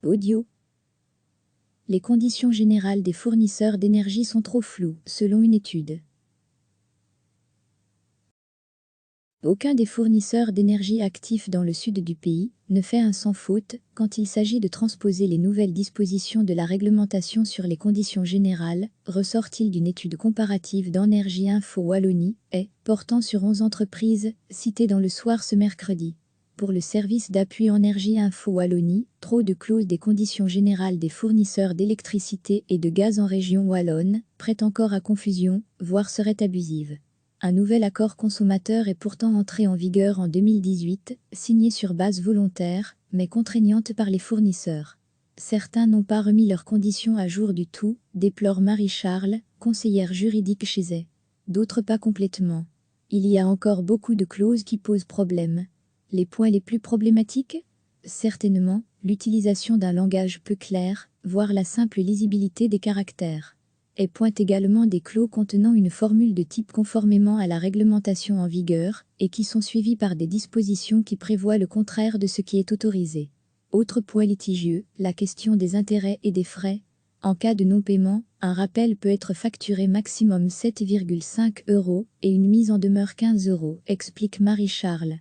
Audio. Les conditions générales des fournisseurs d'énergie sont trop floues, selon une étude. Aucun des fournisseurs d'énergie actifs dans le sud du pays ne fait un sans faute quand il s'agit de transposer les nouvelles dispositions de la réglementation sur les conditions générales, ressort-il d'une étude comparative d'Energie Info Wallonie, portant sur 11 entreprises, citées dans Le Soir ce mercredi. Pour le service d'appui Énergie Info Wallonie, trop de clauses des conditions générales des fournisseurs d'électricité et de gaz en région wallonne prêtent encore à confusion, voire seraient abusives. Un nouvel accord consommateur est pourtant entré en vigueur en 2018, signé sur base volontaire, mais contraignante par les fournisseurs. Certains n'ont pas remis leurs conditions à jour du tout, déplore Marie-Charles, conseillère juridique chez eux. D'autres pas complètement. Il y a encore beaucoup de clauses qui posent problème. Les points les plus problématiques ? Certainement, l'utilisation d'un langage peu clair, voire la simple lisibilité des caractères. Et pointe également des clauses contenant une formule de type conformément à la réglementation en vigueur, et qui sont suivies par des dispositions qui prévoient le contraire de ce qui est autorisé. Autre point litigieux, la question des intérêts et des frais. En cas de non-paiement, un rappel peut être facturé maximum 7,5 € et une mise en demeure 15 €, explique Marie-Charles.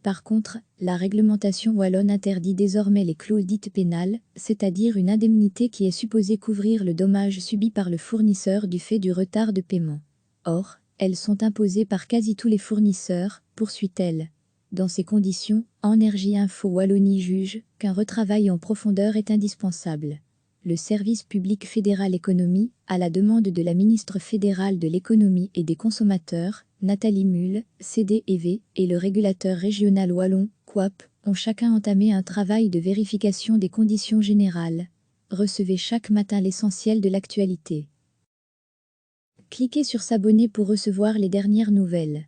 Par contre, la réglementation wallonne interdit désormais les clauses dites pénales, c'est-à-dire une indemnité qui est supposée couvrir le dommage subi par le fournisseur du fait du retard de paiement. Or, elles sont imposées par quasi tous les fournisseurs, poursuit-elle. Dans ces conditions, Énergie Info Wallonie juge qu'un retravail en profondeur est indispensable. Le service public fédéral économie, à la demande de la ministre fédérale de l'économie et des consommateurs, Nathalie Mulle, CDEV, et le régulateur régional wallon, COAP, ont chacun entamé un travail de vérification des conditions générales. Recevez chaque matin l'essentiel de l'actualité. Cliquez sur s'abonner pour recevoir les dernières nouvelles.